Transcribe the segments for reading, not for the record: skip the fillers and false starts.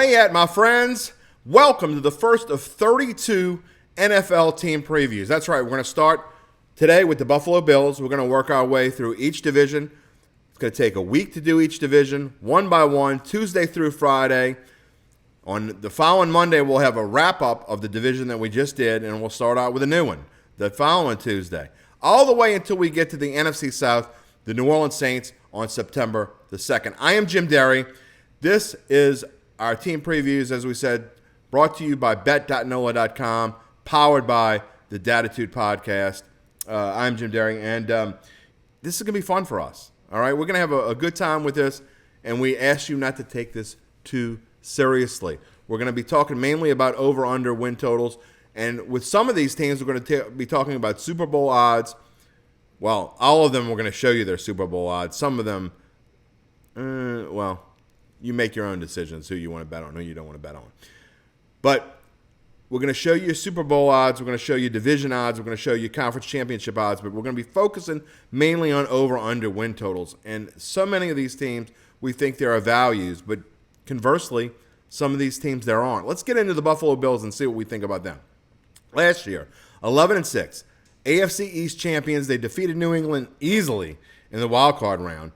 Way at, my friends. Welcome to the first of 32 NFL team previews. That's right. We're going to start today with the Buffalo Bills. We're going to work our way through each division. It's going to take a week to do each division, one by one, Tuesday through Friday. On the following Monday, we'll have a wrap-up of the division that we just did, and we'll start out with a new one the following Tuesday. All the way until we get to the NFC South, the New Orleans Saints, on September the 2nd. I am Jim Derry. This is our team previews, as we said, brought to you by bet.nola.com, powered by the Datitude Podcast. I'm Jim Derry, and this is going to be fun for us. All right, we're going to have a good time with this, and we ask you not to take this too seriously. We're going to be talking mainly about over-under win totals, and with some of these teams, we're going to be talking about Super Bowl odds. Well, all of them we're going to show you their Super Bowl odds. Some of them, you make your own decisions who you want to bet on, who you don't want to bet on. But we're going to show you Super Bowl odds. We're going to show you division odds. We're going to show you conference championship odds. But we're going to be focusing mainly on over-under win totals. And so many of these teams, we think there are values. But conversely, some of these teams there aren't. Let's get into the Buffalo Bills and see what we think about them. Last year, 11-6. AFC East champions. They defeated New England easily in the wild card round.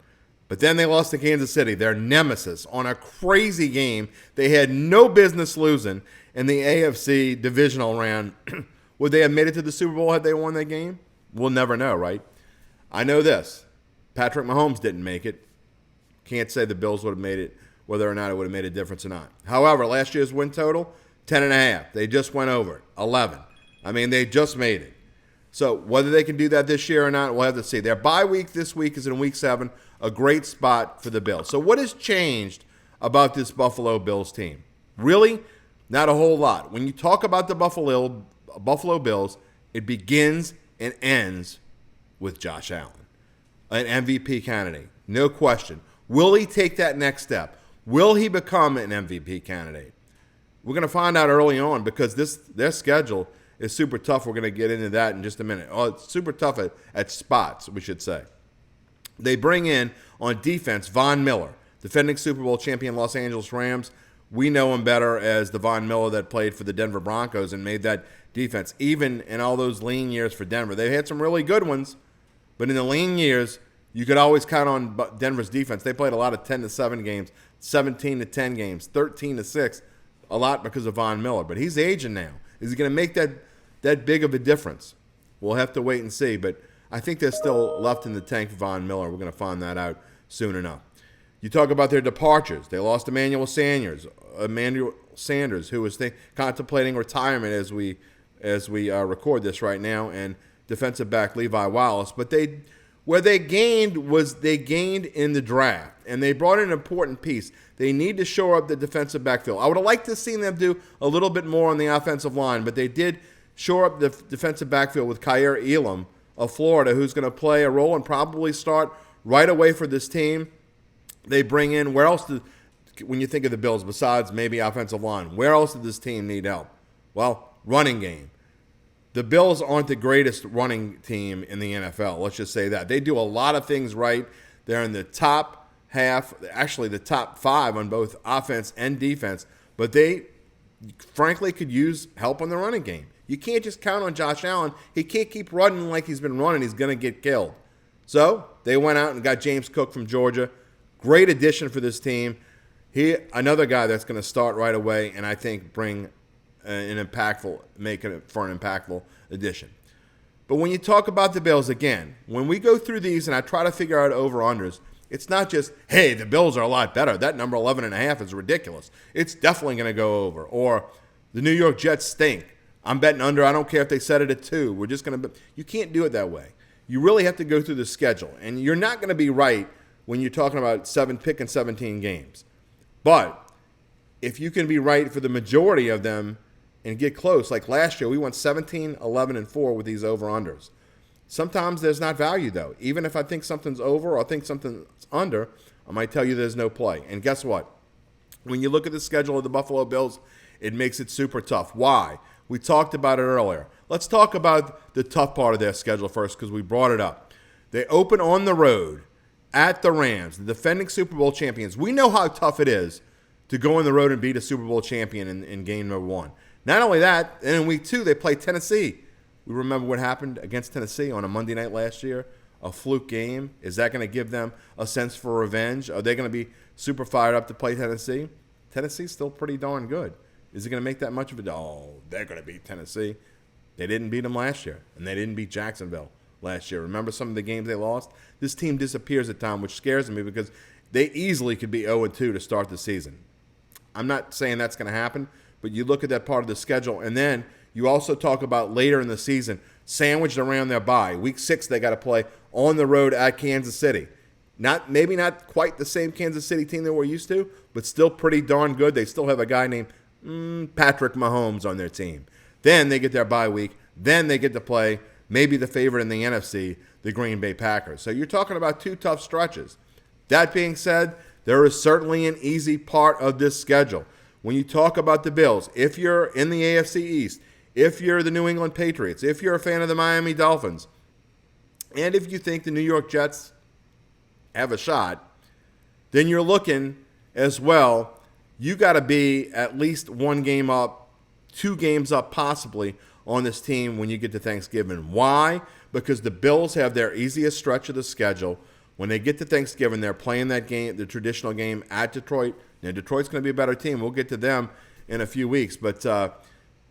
But then they lost to Kansas City, their nemesis, on a crazy game they had no business losing in the AFC divisional round. Would they have made it to the Super Bowl had they won that game? We'll never know, right? I know this. Patrick Mahomes didn't make it. Can't say the Bills would have made it, whether or not it would have made a difference or not. However, last year's win total, 10.5. They just went over it, 11. I mean, they just made it. So whether they can do that this year or not, we'll have to see. Their bye week this week is in week 7, a great spot for the Bills. So what has changed about this Buffalo Bills team? Really, not a whole lot. When you talk about the Buffalo Bills, it begins and ends with Josh Allen, an MVP candidate, no question. Will he take that next step? Will he become an MVP candidate? We're going to find out early on because their schedule is super tough. We're going to get into that in just a minute. Oh, it's super tough at spots, we should say. They bring in, on defense, Von Miller, defending Super Bowl champion Los Angeles Rams. We know him better as the Von Miller that played for the Denver Broncos and made that defense, even in all those lean years for Denver. They had some really good ones, but in the lean years, you could always count on Denver's defense. They played a lot of 10-7 games, 17-10 games, 13-6, a lot because of Von Miller. But he's aging now. Is he going to make that big of a difference? We'll have to wait and see, but I think there's still left in the tank for Von Miller. We're going to find that out soon enough. You talk about their departures. They lost Emmanuel Sanders, who was contemplating retirement as we record this right now, and defensive back Levi Wallace. But where they gained in the draft, and they brought in an important piece. They need to shore up the defensive backfield. I would have liked to see them do a little bit more on the offensive line, but they did shore up the defensive backfield with Kaiir Elam of Florida, who's going to play a role and probably start right away for this team. They bring in, where else when you think of the Bills, besides maybe offensive line, where else did this team need help? Well, running game. The Bills aren't the greatest running team in the NFL. Let's just say that. They do a lot of things right. They're in the top half, actually the top 5 on both offense and defense, but they frankly could use help on the running game. You can't just count on Josh Allen. He can't keep running like he's been running. He's going to get killed. So they went out and got James Cook from Georgia. Great addition for this team. Another guy that's going to start right away and I think make it for an impactful addition. But when you talk about the Bills, again, when we go through these and I try to figure out over-unders, it's not just, hey, the Bills are a lot better. That number 11.5 is ridiculous. It's definitely going to go over. Or the New York Jets stink. I'm betting under. I don't care if they set it at 2. We're just going to – you can't do it that way. You really have to go through the schedule. And you're not going to be right when you're talking about picking 17 games. But if you can be right for the majority of them and get close, like last year, we went 17, 11, and 4 with these over-unders. Sometimes there's not value, though. Even if I think something's over or I think something's under, I might tell you there's no play. And guess what? When you look at the schedule of the Buffalo Bills, it makes it super tough. Why? We talked about it earlier. Let's talk about the tough part of their schedule first because we brought it up. They open on the road at the Rams, the defending Super Bowl champions. We know how tough it is to go on the road and beat a Super Bowl champion in game number 1. Not only that, and in week 2, they play Tennessee. We remember what happened against Tennessee on a Monday night last year, a fluke game. Is that going to give them a sense for revenge? Are they going to be super fired up to play Tennessee? Tennessee's still pretty darn good. Is it going to make that much of a... Oh, they're going to beat Tennessee. They didn't beat them last year, and they didn't beat Jacksonville last year. Remember some of the games they lost? This team disappears at times, which scares me because they easily could be 0-2 to start the season. I'm not saying that's going to happen, but you look at that part of the schedule, and then you also talk about later in the season, sandwiched around their bye. Week 6, they got to play on the road at Kansas City. Maybe not quite the same Kansas City team that we're used to, but still pretty darn good. They still have a guy named Patrick Mahomes on their team. Then they get their bye week. Then they get to play maybe the favorite in the NFC, the Green Bay Packers. So you're talking about 2 tough stretches. That being said, there is certainly an easy part of this schedule. When you talk about the Bills, if you're in the AFC East, if you're the New England Patriots, if you're a fan of the Miami Dolphins, and if you think the New York Jets have a shot, then you're looking as well, you got to be at least 1 game up, 2 games up possibly on this team when you get to Thanksgiving. Why? Because the Bills have their easiest stretch of the schedule. When they get to Thanksgiving, they're playing that game, the traditional game at Detroit. Now, Detroit's going to be a better team. We'll get to them in a few weeks. But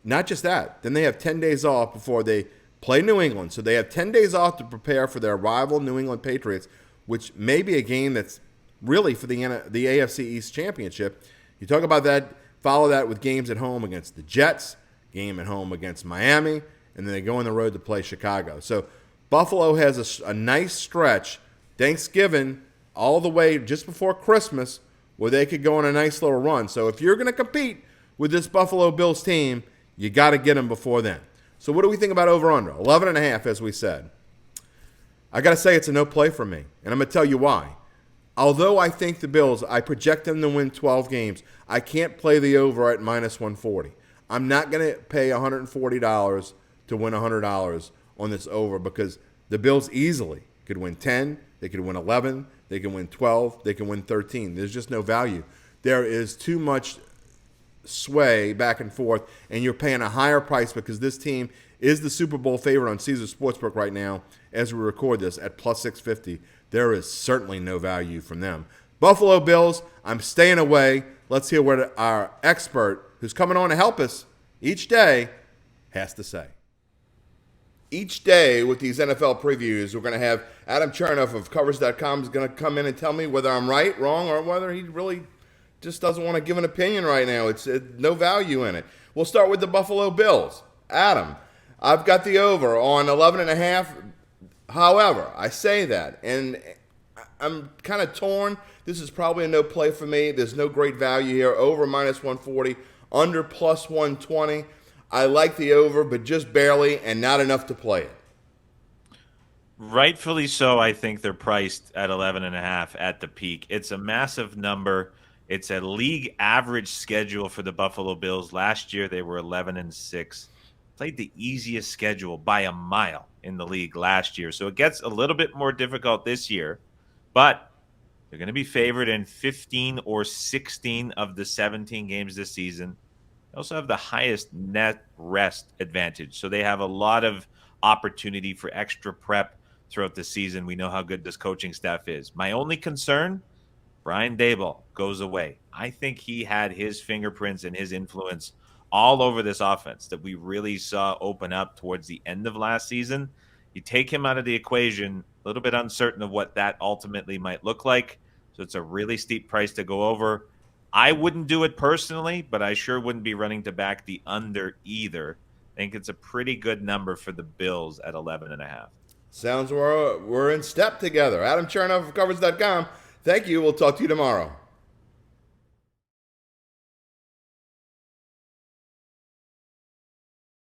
not just that. Then they have 10 days off before they play New England. So they have 10 days off to prepare for their rival New England Patriots, which may be a game that's really for the AFC East Championship. You talk about that, follow that with games at home against the Jets, game at home against Miami, and then they go on the road to play Chicago. So Buffalo has a nice stretch, Thanksgiving all the way just before Christmas, where they could go on a nice little run. So if you're going to compete with this Buffalo Bills team, you got to get them before then. So what do we think about over-under? 11.5, as we said. I got to say it's a no play for me, and I'm going to tell you why. Although I think the Bills, I project them to win 12 games, I can't play the over at minus 140. I'm not going to pay $140 to win $100 on this over because the Bills easily could win 10, they could win 11, they can win 12, they can win 13. There's just no value. There is too much sway back and forth, and you're paying a higher price because this team is the Super Bowl favorite on Caesars Sportsbook right now as we record this at plus 650. There is certainly no value from them. Buffalo Bills, I'm staying away. Let's hear what our expert, who's coming on to help us each day, has to say. Each day with these NFL previews, we're going to have Adam Chernoff of Covers.com is going to come in and tell me whether I'm right, wrong, or whether he really just doesn't want to give an opinion right now. It's no value in it. We'll start with the Buffalo Bills. Adam, I've got the over on 11.5. However, I say that, and I'm kind of torn. This is probably a no play for me. There's no great value here. Over minus 140, under plus 120. I like the over, but just barely and not enough to play it. Rightfully so, I think they're priced at 11.5 at the peak. It's a massive number. It's a league average schedule for the Buffalo Bills. Last year, they were 11-6. Played the easiest schedule by a mile in the league last year. So it gets a little bit more difficult this year, but they're going to be favored in 15 or 16 of the 17 games this season. They also have the highest net rest advantage. So they have a lot of opportunity for extra prep throughout the season. We know how good this coaching staff is. My only concern, Brian Daboll goes away. I think he had his fingerprints and his influence all over this offense that we really saw open up towards the end of last season. You take him out of the equation, a little bit uncertain of what that ultimately might look like. So it's a really steep price to go over. I wouldn't do it personally, but I sure wouldn't be running to back the under either. I think it's a pretty good number for the Bills at 11.5. Sounds we're in step together. Adam Chernoff of Covers.com. Thank you. We'll talk to you tomorrow.